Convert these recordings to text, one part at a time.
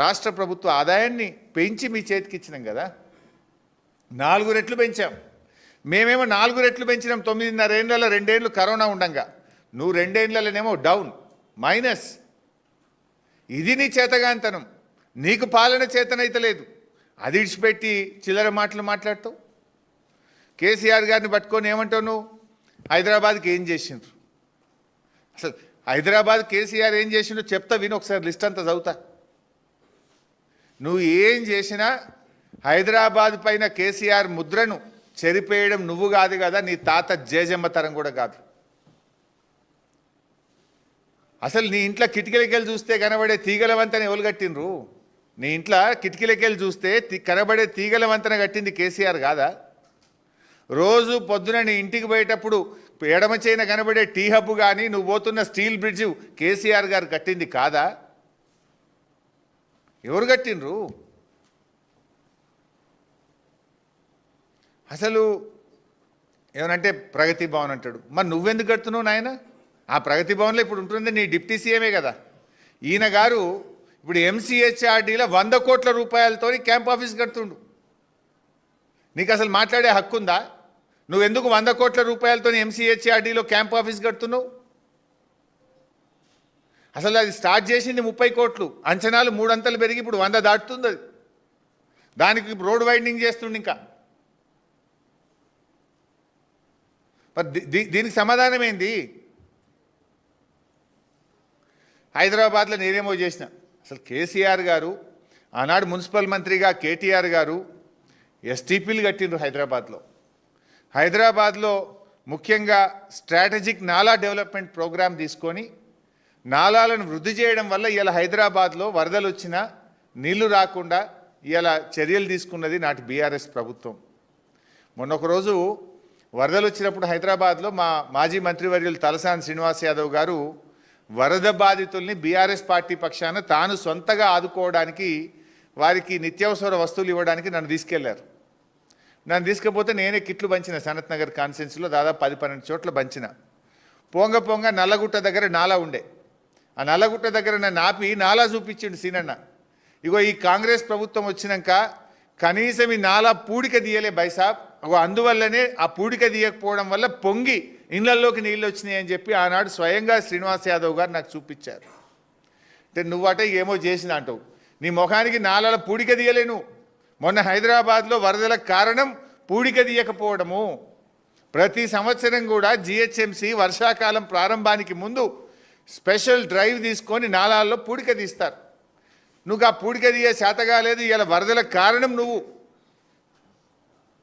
రాష్ట్ర ప్రభుత్వ ఆదాయాన్ని పెంచి మీ చేతికి ఇచ్చినాం కదా, 4 రెట్లు పెంచాం. మేమేమో 4 రెట్లు పెంచినాం 9.5 ఏళ్ళలో, 2 ఏళ్ళు కరోనా ఉండంగా. నువ్వు 2 ఏళ్ళలోనేమో డౌన్, మైనస్. ఇది నీ చేతగాంతనం. నీకు పాలన చేతనైతలేదు. అది ఇడిచిపెట్టి చిల్లర మాటలు మాట్లాడుతావు. కేసీఆర్ గారిని పట్టుకొని ఏమంటావు నువ్వు? హైదరాబాద్కి ఏం చేసిండ్రు? అసలు హైదరాబాద్ కేసీఆర్ ఏం చేసిండో చెప్తా విని, ఒకసారి లిస్ట్ అంతా చదువుతా. నువ్వు ఏం చేసినా హైదరాబాద్ పైన కేసీఆర్ ముద్రను చెరిపేయడం నువ్వు కాదు కదా, నీ తాత జేజమ్మ తరం కూడా కాదు. అసలు నీ ఇంట్లో కిటికీలకెళ్ళి చూస్తే కనబడే తీగల వంతెన ఎవరు కట్టినరు? నీ ఇంట్లో కిటికీలకెళ్ళి చూస్తే కనబడే తీగల వంతెన కట్టింది కేసీఆర్ కాదా? రోజు పొద్దున నీ ఇంటికి పోయేటప్పుడు ఎడమ చేయిన కనబడే టీ హబ్ కానీ, నువ్వు పోతున్న స్టీల్ బ్రిడ్జ్ కేసీఆర్ గారు కట్టింది కాదా? ఎవరు కట్టినరు? అసలు ఏమనంటే ప్రగతి భవన్ అంటాడు. మరి నువ్వెందుకు కడుతున్నావు నాయన? ఆ ప్రగతి భవన్లో ఇప్పుడు ఉంటుంది నీ డిప్టీ సీఎమే కదా. ఈయన గారు ఇప్పుడు ఎంసీహెచ్ఆర్డీలో 100 కోట్ల రూపాయలతో క్యాంప్ ఆఫీస్ కడుతుండు. నీకు అసలు మాట్లాడే హక్కు ఉందా? నువ్వెందుకు 100 కోట్ల రూపాయలతో ఎంసీహెచ్ఆర్డీలో క్యాంప్ ఆఫీస్ కడుతున్నావు? అసలు అది స్టార్ట్ చేసింది 30 కోట్లు, అంచనాలు 3 అంతలు పెరిగి ఇప్పుడు 100 దాటుతుంది. అది దానికి రోడ్ వైండింగ్ చేస్తుండే. ఇంకా దీనికి సమాధానం ఏంది? హైదరాబాద్లో నేనేమో చేసిన. అసలు కేసీఆర్ గారు ఆనాడు మున్సిపల్ మంత్రిగా కేటీఆర్ గారు ఎస్టీపీలు కట్టిండ్రు హైదరాబాద్లో. హైదరాబాద్లో ముఖ్యంగా స్ట్రాటజిక్ నాలా డెవలప్మెంట్ ప్రోగ్రామ్ తీసుకొని నాలాలను వృద్ధి చేయడం వల్ల ఇలా హైదరాబాద్లో వరదలు వచ్చినా నీళ్లు రాకుండా ఇలా చర్యలు తీసుకున్నది నాటి బీఆర్ఎస్ ప్రభుత్వం. మొన్న ఒకరోజు వరదలు వచ్చినప్పుడు హైదరాబాద్లో మా మాజీ మంత్రివర్యులు తలసాని శ్రీనివాస్ యాదవ్ గారు వరద బాధితుల్ని బీఆర్ఎస్ పార్టీ పక్షాన తాను సొంతగా ఆదుకోవడానికి, వారికి నిత్యావసర వస్తువులు ఇవ్వడానికి నన్ను తీసుకెళ్లారు. నన్ను తీసుకపోతే నేనే కిట్లు పంచిన. సనత్ నగర్ కాన్స్టిట్యున్సీలో దాదాపు 10-12 చోట్ల పంచిన. పొంగ నల్లగుట్ట దగ్గర నాలా ఉండే. ఆ నల్లగుట్ట దగ్గర నన్ను ఆపి నాలా చూపించిండు సీనన్న. ఇగో ఈ కాంగ్రెస్ ప్రభుత్వం వచ్చినాక కనీసం ఈ నాలా పూడిక తీయలే బైసాబ్. అందువల్లనే ఆ పూడిక తీయకపోవడం వల్ల పొంగి ఇళ్లలోకి నీళ్ళు వచ్చినాయి అని చెప్పి ఆనాడు స్వయంగా శ్రీనివాస్ యాదవ్ గారు నాకు చూపించారు. అంటే నువ్వటే ఏమో చేసిన అంటావు. నీ ముఖానికి నాలాల పూడిక తీయలేను. మొన్న హైదరాబాద్లో వరదలకు కారణం పూడిక తీయకపోవడము. ప్రతి సంవత్సరం కూడా జిహెచ్ఎంసీ వర్షాకాలం ప్రారంభానికి ముందు స్పెషల్ డ్రైవ్ తీసుకొని నాలాల్లో పూడిక తీస్తారు. నువ్వు ఆ పూడిక తీయే శాత కాలేదు. ఇలా వరదలకు కారణం నువ్వు.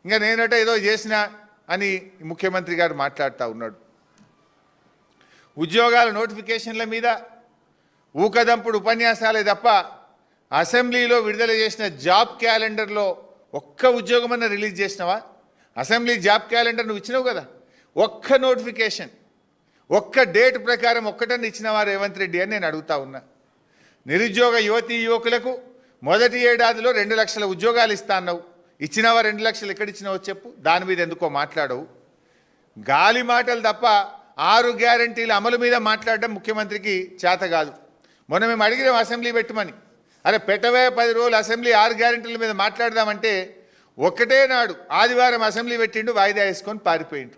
ఇంకా నేనట ఏదో చేసినా అని ముఖ్యమంత్రి గారు మాట్లాడుతూ ఉన్నాడు. ఉద్యోగాల నోటిఫికేషన్ల మీద ఊకదంపుడు ఉపన్యాసాలే తప్ప అసెంబ్లీలో విడుదల చేసిన జాబ్ క్యాలెండర్లో ఒక్క ఉద్యోగమన్నా రిలీజ్ చేసినావా? అసెంబ్లీ జాబ్ క్యాలెండర్ నువ్వు ఇచ్చినావు కదా. ఒక్క నోటిఫికేషన్, ఒక్క డేట్ ప్రకారం ఒక్కటన్నా ఇచ్చినవా రేవంత్ రెడ్డి అని నేను అడుగుతా ఉన్నా. నిరుద్యోగ యువతీ యువకులకు మొదటి ఏడాదిలో 2 లక్షల ఉద్యోగాలు ఇస్తా అన్నావు. ఇచ్చినవా? 2 లక్షలు ఎక్కడిచ్చినావో చెప్పు. దాని మీద ఎందుకో మాట్లాడవు. గాలి మాటలు తప్ప 6 గ్యారంటీల అమలు మీద మాట్లాడడం ముఖ్యమంత్రికి చేత కాదు. మొన్న మేము అడిగినాం అసెంబ్లీ పెట్టమని. అరే పెట్టవే 10 రోజులు అసెంబ్లీ 6 గ్యారంటీల మీద మాట్లాడదామంటే ఒక్కటే నాడు ఆదివారం అసెంబ్లీ పెట్టిండు, వాయిదా వేసుకొని పారిపోయిండు.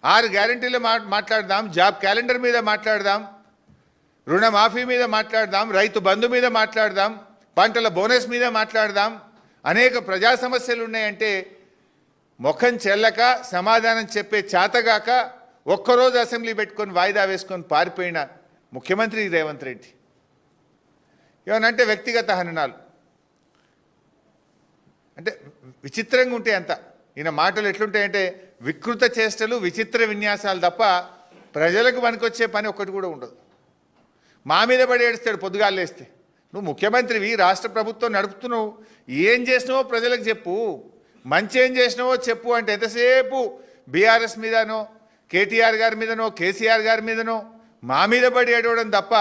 6 గ్యారంటీలు మాట్లాడదాం, జాబ్ క్యాలెండర్ మీద మాట్లాడదాం, రుణమాఫీ మీద మాట్లాడదాం, రైతు బంధు మీద మాట్లాడదాం, పంటల బోనస్ మీద మాట్లాడదాం, అనేక ప్రజా సమస్యలు ఉన్నాయంటే ముఖం చెల్లక సమాధానం చెప్పే చేతగాక ఒక్కరోజు అసెంబ్లీ పెట్టుకొని వాయిదా వేసుకొని పారిపోయిన ముఖ్యమంత్రి రేవంత్ రెడ్డి. ఏమనంటే వ్యక్తిగత హననాలు అంటే విచిత్రంగా ఉంటాయి. అంత ఈయన మాటలు ఎట్లుంటాయంటే వికృత చేష్టలు, విచిత్ర విన్యాసాలు తప్ప ప్రజలకు పనికొచ్చే పని ఒక్కటి కూడా ఉండదు. మా మీద పడి ఏడుస్తాడు పొద్దుగాలేస్తే. నువ్వు ముఖ్యమంత్రివి, రాష్ట్ర ప్రభుత్వం నడుపుతున్నావు, ఏం చేసినావో ప్రజలకు చెప్పు, మంచి ఏం చేసినావో చెప్పు. అంటే ఎంతసేపు బీఆర్ఎస్ మీదనో, కేటీఆర్ గారి మీదనో, కేసీఆర్ గారి మీదనో మా మీద పడి ఏడవడం తప్ప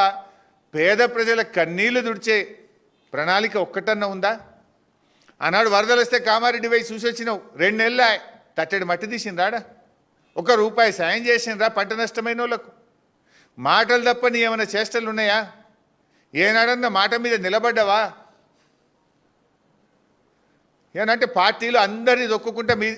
పేద ప్రజల కన్నీళ్లు దుడిచే ప్రణాళిక ఒక్కటన్నా ఉందా? ఆనాడు వరదలు వస్తే కామారెడ్డి పోయి చూసొచ్చినావు. 2 నెలలు తట్టెడు మట్టి తీసిండ్రాడా? ₹1 సాయం చేసిండ్రా పంట నష్టమైన వాళ్ళకు? మాటలు తప్ప నీ ఏమైనా చేష్టలు ఉన్నాయా? ఏనాడన్నా మాట మీద నిలబడ్డావా? ఏనంటే పార్టీలు అందరినీ దొక్కుకుంటా మీ